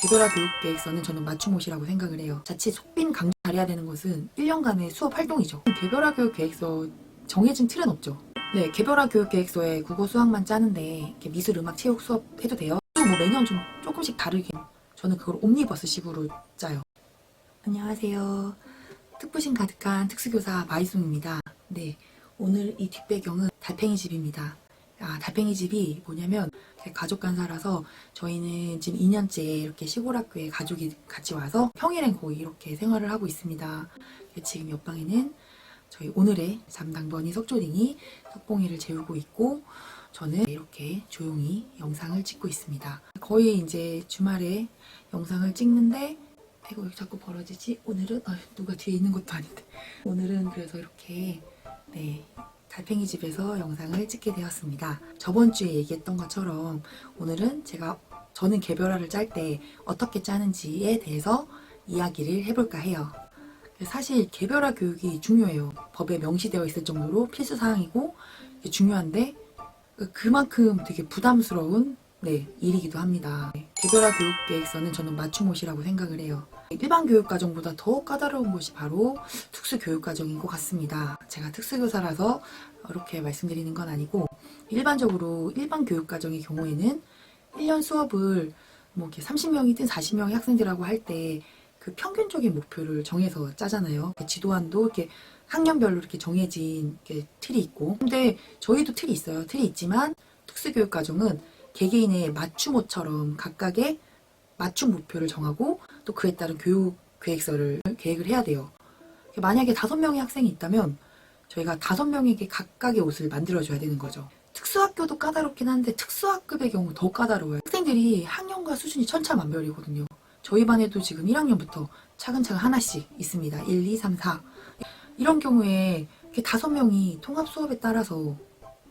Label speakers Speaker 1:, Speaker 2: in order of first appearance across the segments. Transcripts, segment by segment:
Speaker 1: 개별화 교육 계획서는 저는 맞춤옷이라고 생각을 해요. 자칫 속빈 강조 잘해야 되는 것은 1년간의 수업 활동이죠. 개별화 교육 계획서 정해진 틀은 없죠. 네, 개별화 교육 계획서에 국어 수학만 짜는데 이렇게 미술, 음악, 체육 수업 해도 돼요. 뭐 매년 좀 조금씩 다르게 저는 그걸 옴니버스식으로 짜요. 안녕하세요. 특부심 가득한 특수교사 마이송입니다. 네, 오늘 이 뒷배경은 달팽이 집입니다. 달팽이 집이 뭐냐면 가족 간사라서 저희는 지금 2년째 이렇게 시골 학교에 가족이 같이 와서 평일엔 거의 이렇게 생활을 하고 있습니다. 지금 옆방에는 저희 오늘의 담당번이 석조링이 석봉이를 재우고 있고 저는 이렇게 조용히 영상을 찍고 있습니다. 거의 이제 주말에 영상을 찍는데 이거 자꾸 벌어지지? 오늘은 누가 뒤에 있는 것도 아닌데 오늘은 그래서 이렇게 달팽이 집에서 영상을 찍게 되었습니다. 저번 주에 얘기했던 것처럼 오늘은 저는 개별화를 짤 때 어떻게 짜는지에 대해서 이야기를 해볼까 해요. 사실 개별화 교육이 중요해요. 법에 명시되어 있을 정도로 필수 사항이고 중요한데 그만큼 되게 부담스러운 일이기도 합니다. 개별화 교육 계획서는 저는 맞춤옷이라고 생각을 해요. 일반 교육과정보다 더 까다로운 것이 바로 특수교육과정인 것 같습니다. 제가 특수교사라서 이렇게 말씀드리는 건 아니고 일반적으로 일반 교육과정의 경우에는 1년 수업을 뭐 이렇게 30명이든 40명의 학생들하고 할 때 그 평균적인 목표를 정해서 짜잖아요. 지도안도 이렇게 학년별로 이렇게 정해진 틀이 있고 근데 저희도 틀이 있어요. 틀이 있지만 특수교육과정은 개개인의 맞춤옷처럼 각각의 맞춤 목표를 정하고 또 그에 따른 교육 계획을 해야 돼요. 만약에 5명의 학생이 있다면 저희가 5명에게 각각의 옷을 만들어줘야 되는 거죠. 특수학교도 까다롭긴 한데 특수학급의 경우 더 까다로워요. 학생들이 학년과 수준이 천차만별이거든요. 저희 반에도 지금 1학년부터 차근차근 하나씩 있습니다. 1, 2, 3, 4 이런 경우에 5명이 통합 수업에 따라서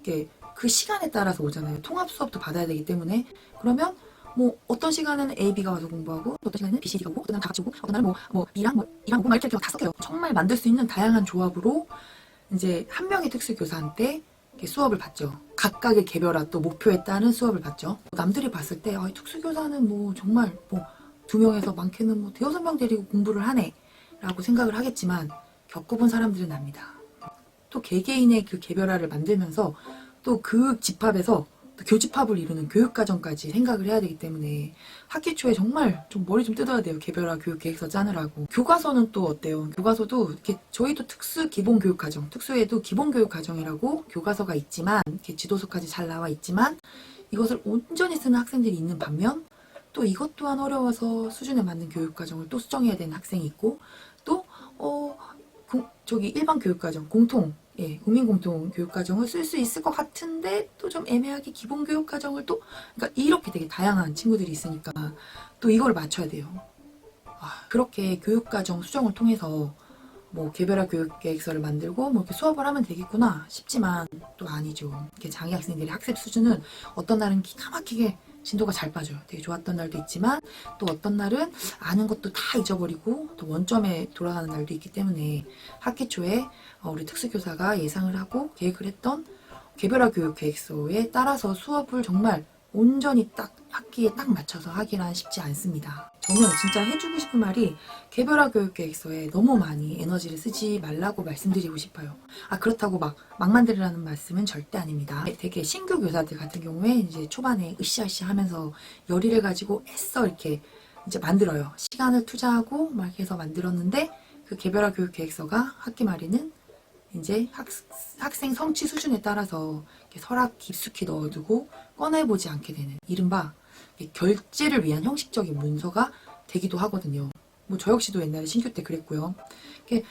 Speaker 1: 그 시간에 따라서 오잖아요. 통합 수업도 받아야 되기 때문에 그러면 뭐 어떤 시간에는 A, B가 와서 공부하고 어떤 시간에는 B, C, D가 오고 어떤 날은 다 같이 오고 어떤 날은 B랑 E랑 오고 막 이렇게 다 섞여요. 정말 만들 수 있는 다양한 조합으로 이제 한 명의 특수교사한테 수업을 받죠. 각각의 개별화 또 목표에 따른 수업을 받죠. 남들이 봤을 때 특수교사는 뭐 정말 2명에서 많게는 5명 데리고 공부를 하네 라고 생각을 하겠지만 겪어본 사람들은 압니다. 또 개개인의 그 개별화를 만들면서 또 그 집합에서 또 교집합을 이루는 교육과정까지 생각을 해야 되기 때문에 학기 초에 정말 좀 머리 좀 뜯어야 돼요. 개별화 교육계획서 짜느라고. 교과서는 또 어때요? 교과서도 이렇게 저희도 특수 기본교육과정, 특수에도 기본교육과정이라고 교과서가 있지만 이렇게 지도서까지 잘 나와 있지만 이것을 온전히 쓰는 학생들이 있는 반면 또 이것 또한 어려워서 수준에 맞는 교육과정을 또 수정해야 되는 학생이 있고 또 일반 교육과정 국민공통 교육과정을 쓸 수 있을 것 같은데 또 좀 애매하게 기본교육과정을 그러니까 이렇게 되게 다양한 친구들이 있으니까 또 이걸 맞춰야 돼요. 그렇게 교육과정 수정을 통해서 개별화 교육계획서를 만들고 이렇게 수업을 하면 되겠구나 싶지만 또 아니죠. 장애 학생들의 학습 수준은 어떤 날은 기가 막히게 진도가 잘 빠져요. 되게 좋았던 날도 있지만 또 어떤 날은 아는 것도 다 잊어버리고 또 원점에 돌아가는 날도 있기 때문에 학기 초에 우리 특수교사가 예상을 하고 계획을 했던 개별화 교육 계획서에 따라서 수업을 정말 온전히 딱 학기에 딱 맞춰서 하기란 쉽지 않습니다. 저는 진짜 해주고 싶은 말이 개별화 교육 계획서에 너무 많이 에너지를 쓰지 말라고 말씀드리고 싶어요. 그렇다고 막 만들으라는 말씀은 절대 아닙니다. 되게 신규 교사들 같은 경우에 이제 초반에 으쌰으쌰 하면서 열의를 가지고 애써 이렇게 이제 만들어요. 시간을 투자하고 막 이렇게 해서 만들었는데 그 개별화 교육 계획서가 학기 말에는 이제 학생 성취 수준에 따라서 서랍 깊숙이 넣어두고 꺼내보지 않게 되는 이른바 결제를 위한 형식적인 문서가 되기도 하거든요. 저 역시도 옛날에 신규 때 그랬고요.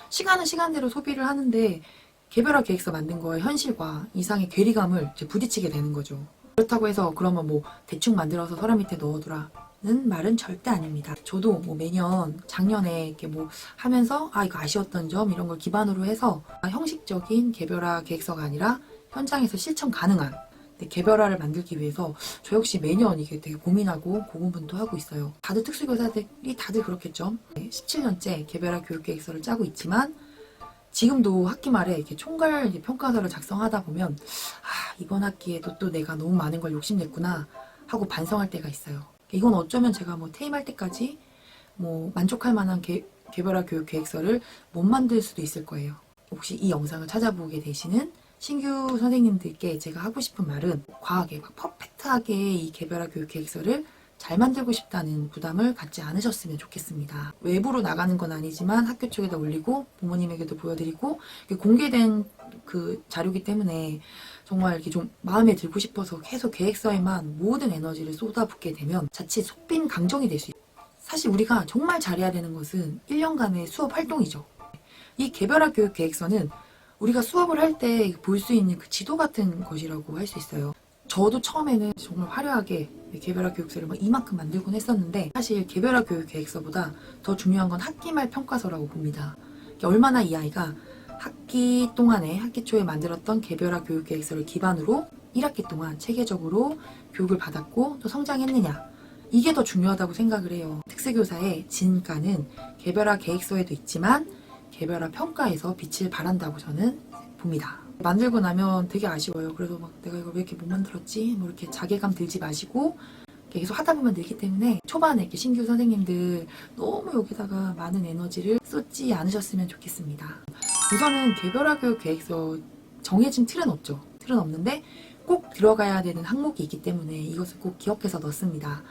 Speaker 1: 시간은 시간대로 소비를 하는데 개별화 계획서 만든 거의 현실과 이상의 괴리감을 부딪히게 되는 거죠. 그렇다고 해서 그러면 대충 만들어서 서랍 밑에 넣어두라는 말은 절대 아닙니다. 저도 매년 작년에 이렇게 하면서 이거 아쉬웠던 점 이런 걸 기반으로 해서 형식적인 개별화 계획서가 아니라 현장에서 실천 가능한 개별화를 만들기 위해서 저 역시 매년 이게 되게 고민하고 고군분투하고 있어요. 다들 특수교사들이 다들 그렇겠죠. 17년째 개별화 교육계획서를 짜고 있지만 지금도 학기 말에 이렇게 총괄 평가서를 작성하다 보면 이번 학기에도 또 내가 너무 많은 걸 욕심냈구나 하고 반성할 때가 있어요. 이건 어쩌면 제가 뭐 퇴임할 때까지 뭐 만족할 만한 개별화 교육 계획서를 못 만들 수도 있을 거예요. 혹시 이 영상을 찾아보게 되시는 신규 선생님들께 제가 하고 싶은 말은 과하게 막 퍼펙트하게 이 개별화 교육 계획서를 잘 만들고 싶다는 부담을 갖지 않으셨으면 좋겠습니다. 외부로 나가는 건 아니지만 학교 쪽에다 올리고 부모님에게도 보여드리고 공개된 그 자료이기 때문에 정말 이렇게 좀 마음에 들고 싶어서 계속 계획서에만 모든 에너지를 쏟아붓게 되면 자칫 속빈 강정이 될 수 있어요. 사실 우리가 정말 잘해야 되는 것은 1년간의 수업 활동이죠. 이 개별화 교육 계획서는 우리가 수업을 할 때 볼 수 있는 그 지도 같은 것이라고 할 수 있어요. 저도 처음에는 정말 화려하게 개별화 교육서를 막 이만큼 만들곤 했었는데 사실 개별화 교육 계획서보다 더 중요한 건 학기 말 평가서라고 봅니다. 얼마나 이 아이가 학기 동안에 학기 초에 만들었던 개별화 교육 계획서를 기반으로 1학기 동안 체계적으로 교육을 받았고 또 성장했느냐, 이게 더 중요하다고 생각을 해요. 특수교사의 진가는 개별화 계획서에도 있지만 개별화 평가에서 빛을 발한다고 저는 봅니다. 만들고 나면 되게 아쉬워요. 그래서 막 내가 이걸 왜 이렇게 못 만들었지? 뭐 이렇게 자괴감 들지 마시고 계속 하다 보면 늘기 때문에 초반에 이렇게 신규 선생님들 너무 여기다가 많은 에너지를 쏟지 않으셨으면 좋겠습니다. 우선은 개별화 교육 계획서 정해진 틀은 없죠. 틀은 없는데 꼭 들어가야 되는 항목이 있기 때문에 이것을 꼭 기억해서 넣습니다.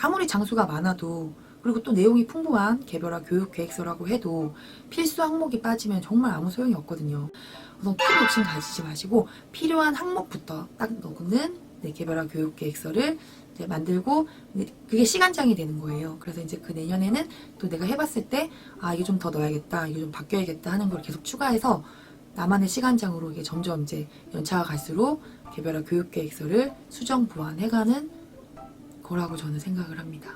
Speaker 1: 아무리 장수가 많아도 그리고 또 내용이 풍부한 개별화 교육 계획서라고 해도 필수 항목이 빠지면 정말 아무 소용이 없거든요. 우선 큰 욕심 가지지 마시고 필요한 항목부터 딱 넣는 개별화 교육 계획서를 이제 만들고 그게 시간장이 되는 거예요. 그래서 이제 그 내년에는 또 내가 해봤을 때 이게 좀 더 넣어야겠다, 이게 좀 바뀌어야겠다 하는 걸 계속 추가해서 나만의 시간장으로 이게 점점 이제 연차가 갈수록 개별화 교육 계획서를 수정 보완해가는 거라고 저는 생각을 합니다.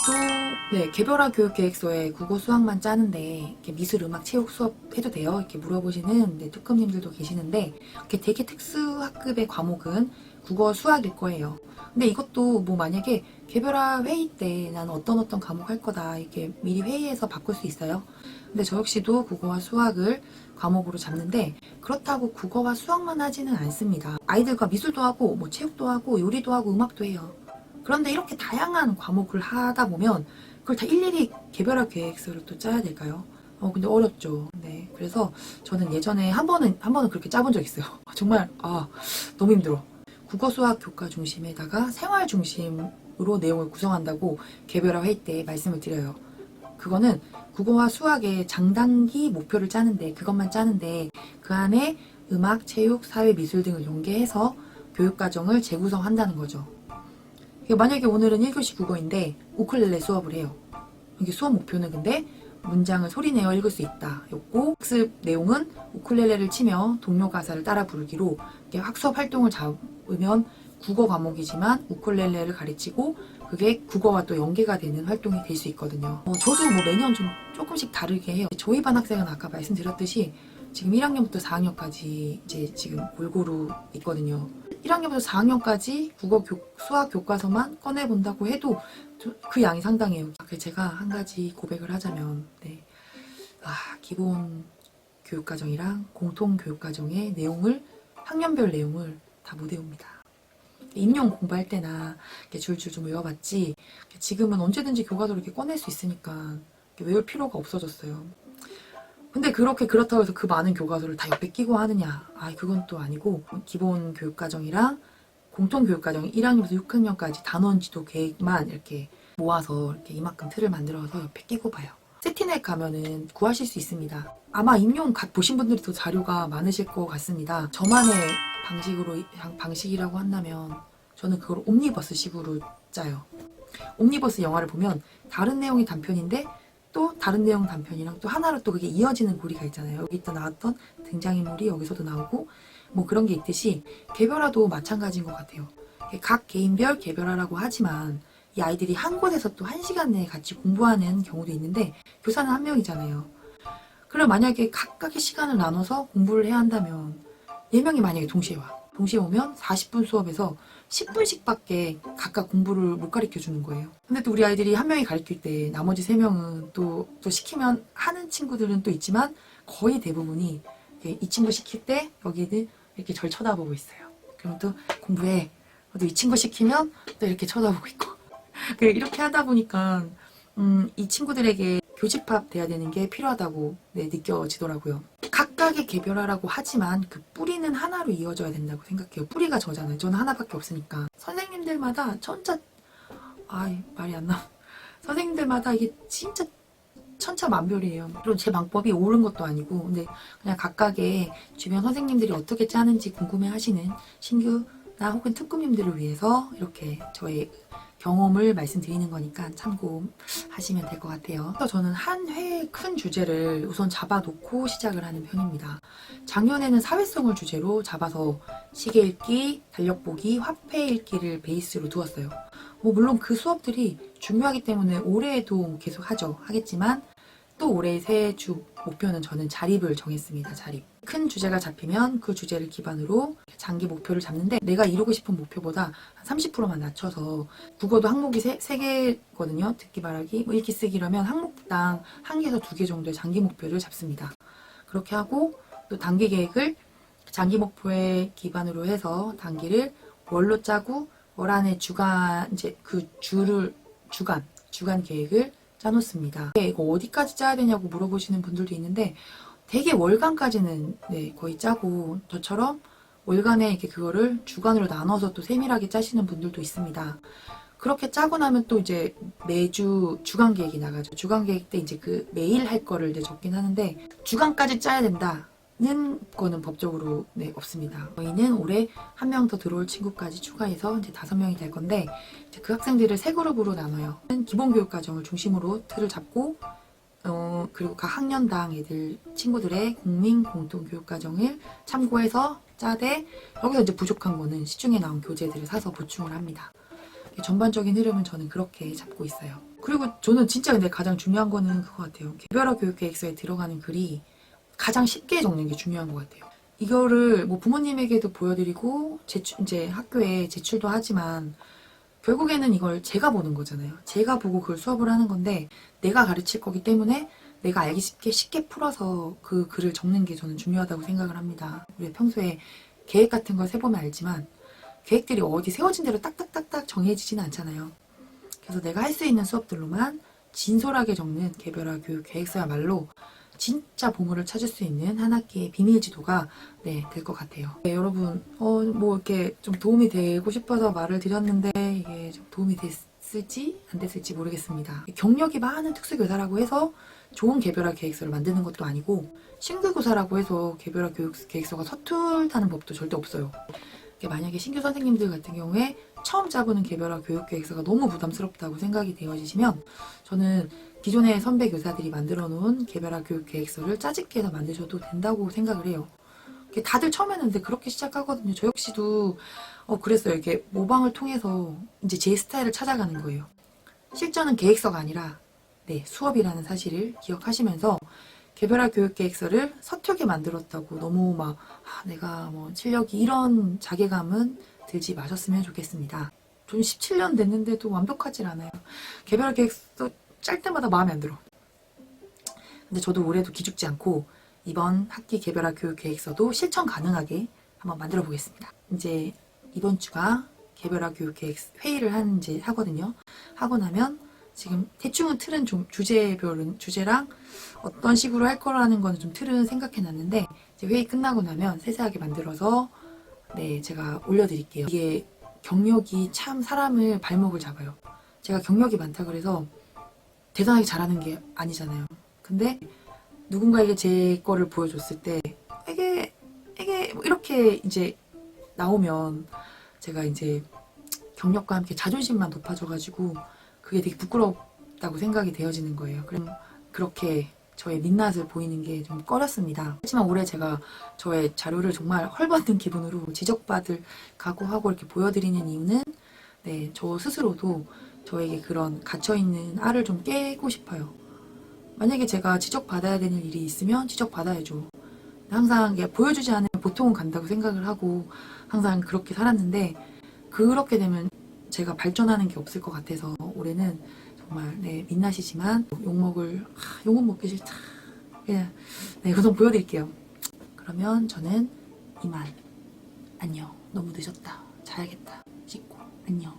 Speaker 1: 또 개별화 교육 계획서에 국어 수학만 짜는데 이렇게 미술 음악 체육 수업 해도 돼요? 이렇게 물어보시는 뚜껑님들도 계시는데 이렇게 되게 특수학급의 과목은 국어 수학일 거예요. 근데 이것도 뭐 만약에 개별화 회의 때 나는 어떤 과목 할 거다 이렇게 미리 회의해서 바꿀 수 있어요. 근데 저 역시도 국어와 수학을 과목으로 잡는데 그렇다고 국어와 수학만 하지는 않습니다. 아이들과 미술도 하고 뭐 체육도 하고 요리도 하고 음악도 해요. 그런데 이렇게 다양한 과목을 하다 보면 그걸 다 일일이 개별화 계획서를 또 짜야 될까요? 근데 어렵죠. 네. 그래서 저는 예전에 한 번은 그렇게 짜본 적 있어요. 정말, 너무 힘들어. 국어 수학 교과 중심에다가 생활 중심으로 내용을 구성한다고 개별화 회의 때 말씀을 드려요. 그거는 국어와 수학의 장단기 목표를 짜는데, 그것만 짜는데, 그 안에 음악, 체육, 사회, 미술 등을 연계해서 교육과정을 재구성한다는 거죠. 만약에 오늘은 1교시 국어인데 우쿨렐레 수업을 해요. 이게 수업 목표는 근데 문장을 소리내어 읽을 수 있다 였고, 학습 내용은 우쿨렐레를 치며 동요 가사를 따라 부르기로 학수업 활동을 잡으면 국어 과목이지만 우쿨렐레를 가르치고 그게 국어와 또 연계가 되는 활동이 될 수 있거든요. 저도 뭐 매년 좀 조금씩 다르게 해요. 저희 반 학생은 아까 말씀드렸듯이 지금 1학년부터 4학년까지 이제 지금 골고루 있거든요. 1학년부터 4학년까지 국어 수학 교과서만 꺼내본다고 해도 그 양이 상당해요. 제가 한 가지 고백을 하자면 기본 교육과정이랑 공통 교육과정의 내용을 학년별 내용을 다 못 외웁니다. 임용 공부할 때나 줄줄 좀 외워봤지 지금은 언제든지 교과서를 이렇게 꺼낼 수 있으니까 외울 필요가 없어졌어요. 근데 그렇다고 해서 그 많은 교과서를 다 옆에 끼고 하느냐? 그건 또 아니고 기본 교육과정이랑 공통 교육과정 1학년부터 6학년까지 단원 지도 계획만 이렇게 모아서 이렇게 이만큼 틀을 만들어서 옆에 끼고 봐요. 세티넷 가면은 구하실 수 있습니다. 아마 임용 보신 분들이 더 자료가 많으실 것 같습니다. 저만의 방식이라고 한다면 저는 그걸 옴니버스식으로 짜요. 옴니버스 영화를 보면 다른 내용이 단편인데 또 다른 내용 단편이랑 또 하나로 또 그게 이어지는 고리가 있잖아요. 여기 또 나왔던 등장인물이 여기서도 나오고 뭐 그런 게 있듯이 개별화도 마찬가지인 것 같아요. 각 개인별 개별화라고 하지만 이 아이들이 한 곳에서 또 1시간 내에 같이 공부하는 경우도 있는데 교사는 한 명이잖아요. 그럼 만약에 각각의 시간을 나눠서 공부를 해야 한다면 4명이 만약에 동시에 오면 40분 수업에서 10분씩밖에 각각 공부를 못 가르쳐 주는 거예요. 근데 또 우리 아이들이 한 명이 가르칠 때 나머지 3명은 또 시키면 하는 친구들은 또 있지만 거의 대부분이 이 친구 시킬 때 여기는 이렇게 절 쳐다보고 있어요. 그럼 또 공부해. 또 이 친구 시키면 또 이렇게 쳐다보고 있고. 이렇게 하다 보니까 이 친구들에게 교집합 돼야 되는 게 필요하다고 네, 느껴지더라고요. 각각의 개별화라고 하지만 그 뿌리는 하나로 이어져야 된다고 생각해요. 뿌리가 저잖아요. 저는 하나밖에 없으니까. 선생님들마다 말이 안 나. 선생님들마다 이게 진짜 천차만별이에요. 물론 제 방법이 옳은 것도 아니고, 근데 그냥 각각의 주변 선생님들이 어떻게 짜는지 궁금해하시는 신규나 혹은 특구님들을 위해서 이렇게 저의 경험을 말씀드리는 거니까 참고하시면 될 것 같아요. 그래서 저는 한 회의 큰 주제를 우선 잡아놓고 시작을 하는 편입니다. 작년에는 사회성을 주제로 잡아서 시계 읽기, 달력 보기, 화폐 읽기를 베이스로 두었어요. 물론 그 수업들이 중요하기 때문에 올해에도 계속 하겠지만 또 올해의 새해 주 목표는 저는 자립을 정했습니다. 자립. 큰 주제가 잡히면 그 주제를 기반으로 장기 목표를 잡는데 내가 이루고 싶은 목표보다 한 30%만 낮춰서 국어도 항목이 3개거든요. 듣기 말하기, 읽기 쓰기라면 항목당 1개에서 2개 정도의 장기 목표를 잡습니다. 그렇게 하고 또 단기 계획을 장기 목표에 기반으로 해서 단기를 월로 짜고 월 안에 주간 계획을 짜놓습니다. 이거 어디까지 짜야 되냐고 물어보시는 분들도 있는데 되게 월간까지는 거의 짜고 저처럼 월간에 이렇게 그거를 주간으로 나눠서 또 세밀하게 짜시는 분들도 있습니다. 그렇게 짜고 나면 또 이제 매주 주간 계획이 나가죠. 주간 계획 때 이제 그 매일 할 거를 이제 적긴 하는데 주간까지 짜야 된다. 는 거는 법적으로 없습니다. 저희는 올해 한 명 더 들어올 친구까지 추가해서 이제 5명이 될 건데 이제 그 학생들을 3그룹으로 나눠요. 기본교육과정을 중심으로 틀을 잡고 그리고 각 학년당 친구들의 국민공통교육과정을 참고해서 짜되 여기서 이제 부족한 거는 시중에 나온 교재들을 사서 보충을 합니다. 전반적인 흐름은 저는 그렇게 잡고 있어요. 그리고 저는 진짜 근데 가장 중요한 거는 그거 같아요. 개별화 교육계획서에 들어가는 글이 가장 쉽게 적는 게 중요한 것 같아요. 이거를 부모님에게도 보여드리고 이제 학교에 제출도 하지만 결국에는 이걸 제가 보는 거잖아요. 제가 보고 그걸 수업을 하는 건데 내가 가르칠 거기 때문에 내가 알기 쉽게 풀어서 그 글을 적는 게 저는 중요하다고 생각을 합니다. 우리 평소에 계획 같은 걸 세보면 알지만 계획들이 어디 세워진 대로 딱딱딱딱 정해지지는 않잖아요. 그래서 내가 할 수 있는 수업들로만 진솔하게 적는 개별화 교육 계획서야말로 진짜 보물을 찾을 수 있는 한 학기의 비밀 지도가 될 것 같아요. 여러분 이렇게 좀 도움이 되고 싶어서 말을 드렸는데 이게 좀 도움이 됐을지 안 됐을지 모르겠습니다. 경력이 많은 특수교사라고 해서 좋은 개별화 계획서를 만드는 것도 아니고 신규교사라고 해서 개별화 교육 계획서가 서툴다는 법도 절대 없어요. 만약에 신규 선생님들 같은 경우에 처음 짜보는 개별화 교육 계획서가 너무 부담스럽다고 생각이 되어지시면 저는 기존의 선배 교사들이 만들어 놓은 개별화 교육 계획서를 짜집게 해서 만드셔도 된다고 생각을 해요. 다들 처음에는 근데 그렇게 시작하거든요. 저 역시도 그랬어요. 이렇게 모방을 통해서 이제 제 스타일을 찾아가는 거예요. 실전은 계획서가 아니라 수업이라는 사실을 기억하시면서 개별화 교육 계획서를 서툴게 만들었다고 너무 내가 실력이 이런 자괴감은 들지 마셨으면 좋겠습니다. 좀 17년 됐는데도 완벽하질 않아요. 개별화 계획서 짤 때마다 마음에 안 들어. 근데 저도 올해도 기죽지 않고 이번 학기 개별화 교육 계획서도 실천 가능하게 한번 만들어 보겠습니다. 이제 이번 주가 개별화 교육 계획 회의를 하거든요. 하고 나면 지금 대충은 틀은 좀 주제랑 어떤 식으로 할 거라는 거는 좀 틀은 생각해 놨는데 이제 회의 끝나고 나면 세세하게 만들어서 제가 올려드릴게요. 이게 경력이 참 사람을 발목을 잡아요. 제가 경력이 많다 그래서 대단하게 잘하는 게 아니잖아요. 근데 누군가에게 제 거를 보여줬을 때 이게 이렇게 이제 나오면 제가 이제 경력과 함께 자존심만 높아져가지고 그게 되게 부끄럽다고 생각이 되어지는 거예요. 그럼 그렇게 저의 민낯을 보이는 게 좀 꺼렸습니다. 하지만 올해 제가 저의 자료를 정말 헐벗는 기분으로 지적받을 각오하고 이렇게 보여드리는 이유는 저 스스로도 저에게 그런 갇혀있는 알을 좀 깨고 싶어요. 만약에 제가 지적받아야 되는 일이 있으면 지적받아야죠. 항상 보여주지 않으면 보통은 간다고 생각을 하고 항상 그렇게 살았는데 그렇게 되면 제가 발전하는 게 없을 것 같아서 올해는 정말 민낯이지만 욕은 먹기 싫다. 그냥 우선 보여드릴게요. 그러면 저는 이만. 안녕. 너무 늦었다. 자야겠다. 씻고. 안녕.